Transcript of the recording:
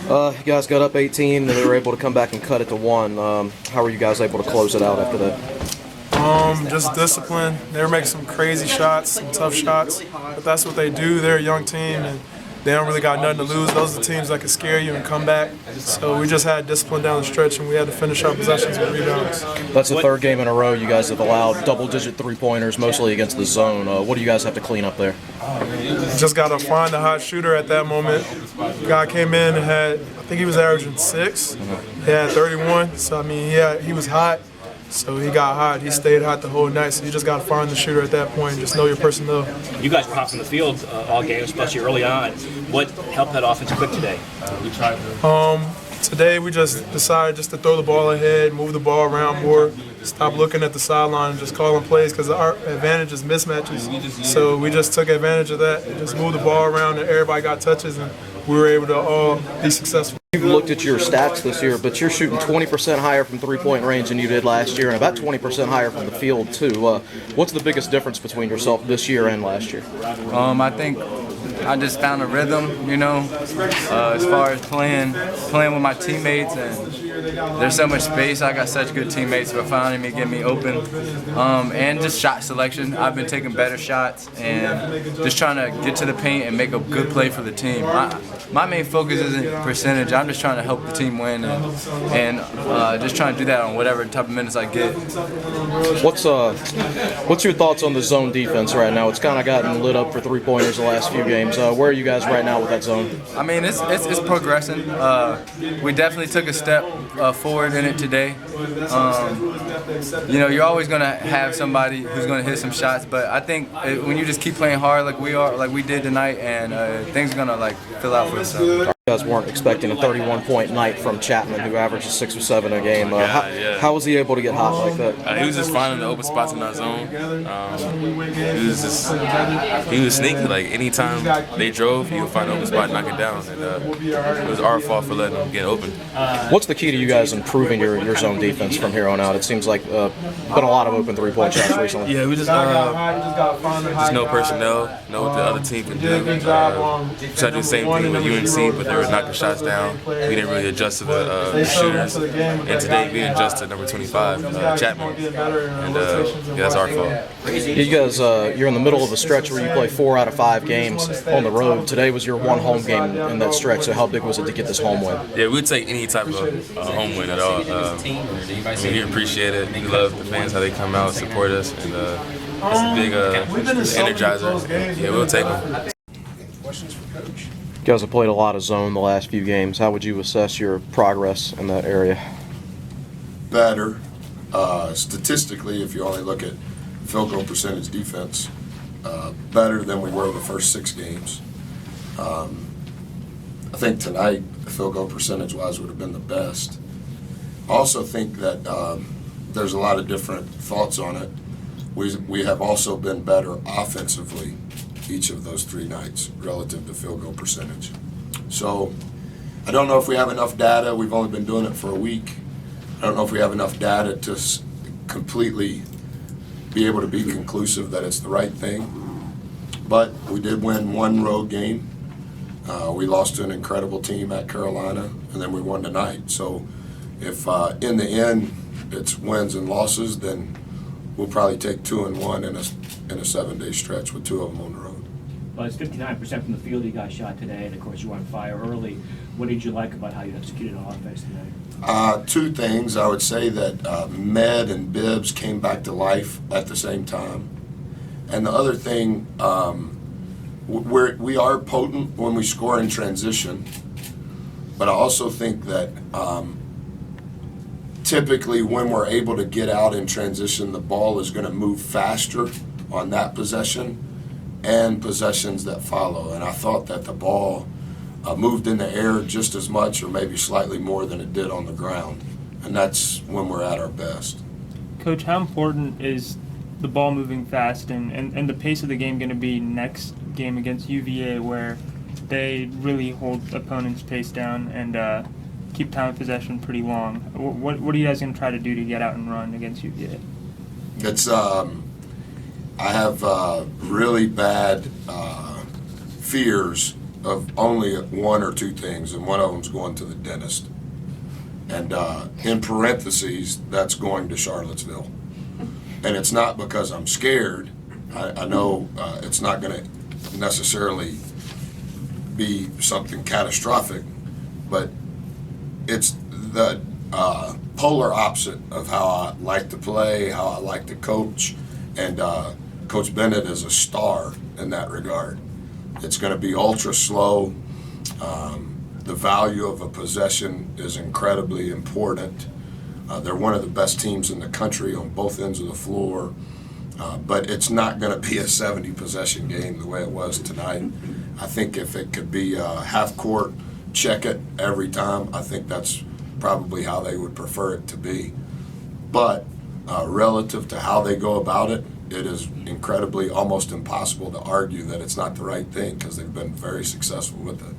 You guys got up 18, and they were able to come back and cut it to 1. How were you guys able to close it out after that? Just discipline. They were making some crazy shots, some tough shots, but that's what they do. They're a young team, and they don't really got nothing to lose. Those are the teams that can scare you and come back. So we just had discipline down the stretch, and we had to finish our possessions with rebounds. That's the third game in a row you guys have allowed double-digit three-pointers, mostly against the zone. What do you guys have to clean up there? Just got to find a hot shooter at that moment. Guy came in and had, I think he was averaging 6. He had 31, so I mean, he was hot. So he got hot. He stayed hot the whole night. So you just got to find the shooter at that point and just know your personnel. You guys were hot from the field all game, especially early on. What helped that offense quick today? Today we just decided just to throw the ball ahead, move the ball around more, stop looking at the sideline and just calling plays because our advantage is mismatches. So we just took advantage of that and just moved the ball around and everybody got touches and we were able to all be successful. You've looked at your stats this year, but you're shooting 20% higher from three-point range than you did last year and about 20% higher from the field too. What's the biggest difference between yourself this year and last year? I think I just found a rhythm, as far as playing with my teammates, and there's so much space. I got such good teammates for finding me, getting me open, and just shot selection. I've been taking better shots and just trying to get to the paint and make a good play for the team. My main focus isn't percentage. I'm just trying to help the team win and just trying to do that on whatever type of minutes I get. What's your thoughts on the zone defense right now? It's kind of gotten lit up for three-pointers the last few games. Where are you guys right now with that zone? I mean, it's progressing. We definitely took a step forward in it today. You're always going to have somebody who's going to hit some shots, but I think when you just keep playing hard like we did tonight, and things are going to fill out for themselves. You guys weren't expecting a 31-point night from Chapman, who averages 6 or 7 a game. How was he able to get hot like that? He was just finding the open spots in our zone. He was sneaky. Like anytime they drove, he would find an open spot and knock it down. And it was our fault for letting him get open. What's the key to you guys improving your zone defense from here on out? It seems like been a lot of open three-point shots recently. Yeah, we just know personnel, know what the other team can do. We tried to do the same thing with UNC, but they were knocking shots down. We didn't really adjust to the shooters. And today we adjusted to number 25, Chapman. And that's our fault. You guys, you're in the middle of a stretch where you play 4 out of 5 games on the road. Today was your one home game in that stretch, so how big was it to get this home win? Yeah, we'd take any type of home win at all. We appreciate it. We love the fans, how they come out, support us, and it's a big energizer. Yeah, we'll take them. You guys have played a lot of zone the last few games. How would you assess your progress in that area? Better. Statistically, if you only look at field goal percentage defense, better than we were the first 6 games. I think tonight, field goal percentage-wise, would have been the best. I also think that there's a lot of different thoughts on it. We have also been better offensively each of those 3 nights relative to field goal percentage. So I don't know if we have enough data. We've only been doing it for a week. I don't know if we have enough data to completely be able to be conclusive that it's the right thing. But we did win 1 road game. We lost to an incredible team at Carolina, and then we won tonight. So if in the end it's wins and losses, then we'll probably take 2 and 1 in a 7-day stretch with 2 of them on the road. Well, it's 59% from the field you guys shot today, and of course you were on fire early. What did you like about how you executed on offense today? 2 things. I would say that Med and Bibbs came back to life at the same time. And the other thing, we are potent when we score in transition, but I also think that typically when we're able to get out in transition, the ball is going to move faster on that possession and possessions that follow. And I thought that the ball moved in the air just as much or maybe slightly more than it did on the ground. And that's when we're at our best. Coach, how important is the ball moving fast and the pace of the game going to be next game against UVA, where they really hold opponents' pace down and keep time of possession pretty long? What are you guys going to try to do to get out and run against UVA? It's I have really bad fears of only one or two things, and one of them's going to the dentist. And in parentheses, that's going to Charlottesville. And it's not because I'm scared. I know it's not going to necessarily be something catastrophic, but it's the polar opposite of how I like to play, how I like to coach, and Coach Bennett is a star in that regard. It's going to be ultra slow. The value of a possession is incredibly important. They're one of the best teams in the country on both ends of the floor, but it's not going to be a 70 possession game the way it was tonight. I think if it could be half court, check it every time, I think that's probably how they would prefer it to be. But relative to how they go about it, it is incredibly almost impossible to argue that it's not the right thing because they've been very successful with it.